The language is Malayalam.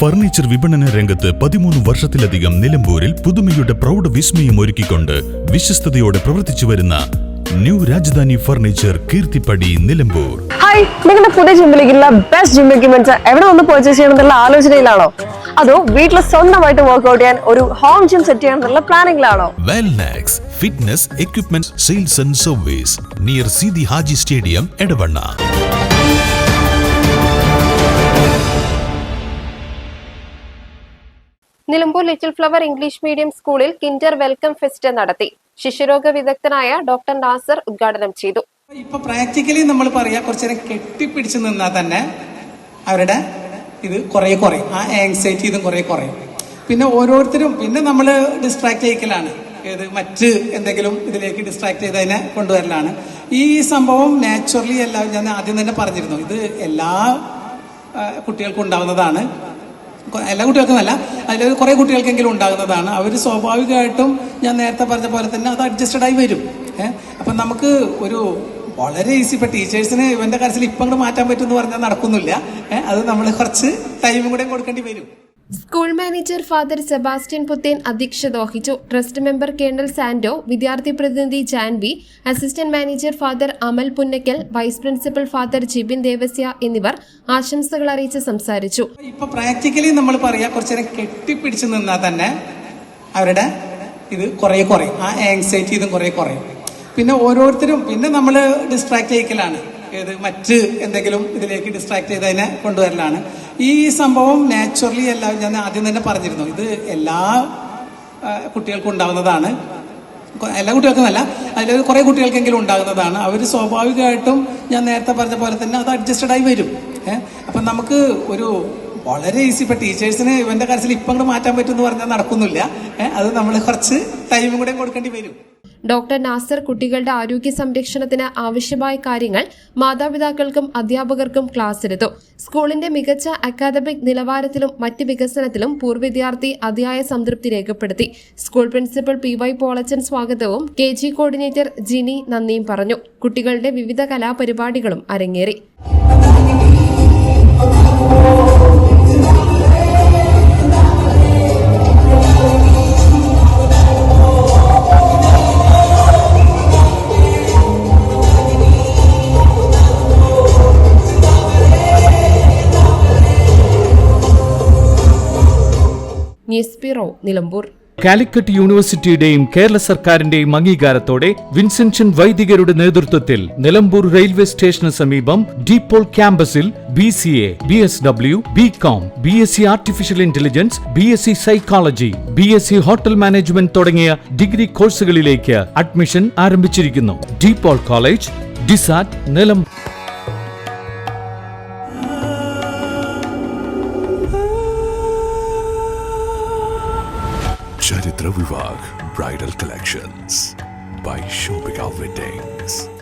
ഫർണിച്ചർ വിപണന രംഗത്ത് 13 വർഷത്തിലധികം നിലമ്പൂരിൽ പുതുമയുടെ പ്രൗഢ വിസ്മയം ഒരുക്കിക്കൊണ്ട് വിശ്വസ്തയോടെ പ്രവർത്തിച്ചു വരുന്ന new Rajdhani furniture Keerthippadi Nilambur. Hi, നിങ്ങളുടെ പുതിയ ജിമ്മിലേക്കുള്ള ബെസ്റ്റ് ജിം എക്യുപ്മെന്റ്സ് എവിടെ വന്ന് പർച്ചേസ് ചെയ്യണമെന്നുള്ള ആലോചനയിലാണോ? അതോ വീട്ടിൽ സ്വന്തമായിട്ട് വർക്ക്ഔട്ട് ചെയ്യാൻ ഒരു ഹോം ജിം സെറ്റ് ചെയ്യാനുള്ള പ്ലാനിംഗിലാണോ? Welnex fitness equipment sales and service near Sidi Haji stadium Edavanna. Nilambur Little Flower English medium സ്കൂളിൽ കിൻഡർ വെൽക്കം ഫെസ്റ്റ് നടത്തി. ശിശുരോഗ വിദഗ്ധനായ ഡോക്ടർ നാസർ ഉദ്ഘാടനം ചെയ്തു. ഇപ്പൊ പ്രാക്ടിക്കലി നമ്മൾ പറയാ കുറച്ചേരം കെട്ടിപ്പിടിച്ച് നിന്നാൽ തന്നെ അവരുടെ ഇത് കുറയും, ആ ആങ്സൈറ്റി ഇതും കുറയും. പിന്നെ ഓരോരുത്തരും പിന്നെ നമ്മൾ ഡിസ്ട്രാക്ട് ചെയ്യിക്കലാണ്, ഏത് മറ്റ് എന്തെങ്കിലും ഇതിലേക്ക് ഡിസ്ട്രാക്ട് ചെയ്ത് അതിനെ കൊണ്ടുവരലാണ്. ഈ സംഭവം നാച്ചുറലി എല്ലാവരും, ഞാൻ ആദ്യം തന്നെ പറഞ്ഞിരുന്നു, ഇത് എല്ലാ കുട്ടികൾക്കും ഉണ്ടാകുന്നതാണ്. എല്ലാ കുട്ടികൾക്കുമല്ല, അതിൽ കുറെ കുട്ടികൾക്കെങ്കിലും ഉണ്ടാകുന്നതാണ്. അവർ സ്വാഭാവികമായിട്ടും ഞാൻ നേരത്തെ പറഞ്ഞ പോലെ തന്നെ അത് അഡ്ജസ്റ്റഡ് ആയി വരും. അപ്പം നമുക്ക് ഒരു വളരെ ഈസി, ഇപ്പം ടീച്ചേഴ്സിന് ഇവന്റെ കാര്യത്തിൽ ഇപ്പം അങ്ങോട്ട് മാറ്റാൻ പറ്റുമെന്ന് പറഞ്ഞാൽ നടക്കുന്നില്ല. അത് നമ്മൾ കുറച്ച് ടൈമും കൂടെ കൊടുക്കേണ്ടി വരും. School manager father Sebastian Puthen അധ്യക്ഷത വഹിച്ചു. ട്രസ്റ്റ് മെമ്പർ കേണൽ സാന്റോ, വിദ്യാർത്ഥി പ്രതിനിധി Janvi, assistant manager father Amal Punnakkal, vice principal father Jibin Devasya എന്നിവർ ആശംസകൾ അറിയിച്ച് സംസാരിച്ചു. ഇപ്പൊ പ്രാക്ടിക്കലി നമ്മൾ പറയാ കുറച്ചേരം കെട്ടിപ്പിടിച്ച് നിന്നാൽ തന്നെ അവരുടെ ഇത് കുറയും, ആ ആങ്സൈറ്റി ഇതും കുറയും. പിന്നെ ഓരോരുത്തരും പിന്നെ നമ്മൾ ഡിസ്ട്രാക്ട് ചെയ്യിക്കലാണ്, ഏത് മറ്റ് എന്തെങ്കിലും ഇതിലേക്ക് ഡിസ്ട്രാക്ട് ചെയ്ത് അതിനെ കൊണ്ടുവരലാണ്. ഈ സംഭവം നാച്ചുറലി എല്ലാവരും, ഞാൻ ആദ്യം തന്നെ പറഞ്ഞിരുന്നു, ഇത് എല്ലാ കുട്ടികൾക്കും ഉണ്ടാകുന്നതാണ്. എല്ലാ കുട്ടികൾക്കുമല്ല, അതിൽ കുറെ കുട്ടികൾക്കെങ്കിലും ഉണ്ടാകുന്നതാണ്. അവർ സ്വാഭാവികമായിട്ടും ഞാൻ നേരത്തെ പറഞ്ഞ പോലെ തന്നെ അത് അഡ്ജസ്റ്റഡ് ആയി വരും. അപ്പം നമുക്ക് ഒരു വളരെ ഈസി, ഇപ്പം ടീച്ചേഴ്സിന് ഇവന്റെ കാര്യത്തിൽ ഇപ്പം അങ്ങോട്ട് മാറ്റാൻ പറ്റുമെന്ന് പറഞ്ഞാൽ നടക്കുന്നില്ല. അത് നമ്മൾ കുറച്ച് ടൈമും കൂടെ കൊടുക്കേണ്ടി വരും. ഡോക്ടർ നാസർ കുട്ടികളുടെ ആരോഗ്യ സംരക്ഷണത്തിന് ആവശ്യമായ കാര്യങ്ങൾ മാതാപിതാക്കൾക്കും അധ്യാപകർക്കും ക്ലാസ് എടുത്തു. സ്കൂളിന്റെ മികച്ച അക്കാദമിക് നിലവാരത്തിലും മറ്റ് വികസനത്തിലും പൂർവ്വ വിദ്യാർത്ഥി അതിയായ സംതൃപ്തി രേഖപ്പെടുത്തി. സ്കൂൾ പ്രിൻസിപ്പൽ PY പോളച്ചൻ സ്വാഗതവും KG കോർഡിനേറ്റർ ജിനി നന്ദിയും പറഞ്ഞു. കുട്ടികളുടെ വിവിധ കലാപരിപാടികളും അരങ്ങേറി. News bureau, Nilambur. കാലിക്കറ്റ് യൂണിവേഴ്സിറ്റിയുടെയും കേരള സർക്കാരിന്റെയും അംഗീകാരത്തോടെ വിൻസെൻഷൻ വൈദികരുടെ നേതൃത്വത്തിൽ നിലമ്പൂർ റെയിൽവേ സ്റ്റേഷന് സമീപം ഡീപോൾ ക്യാമ്പസിൽ BCA, BSW, BCom, BSc artificial intelligence, BSc psychology, BSc hotel management തുടങ്ങിയ ഡിഗ്രി കോഴ്സുകളിലേക്ക് അഡ്മിഷൻ ആരംഭിച്ചിരിക്കുന്നു. De Paul college, DiSAT, Nilambur. Charitra Vivag Bridal Collections by Shobhika Weddings.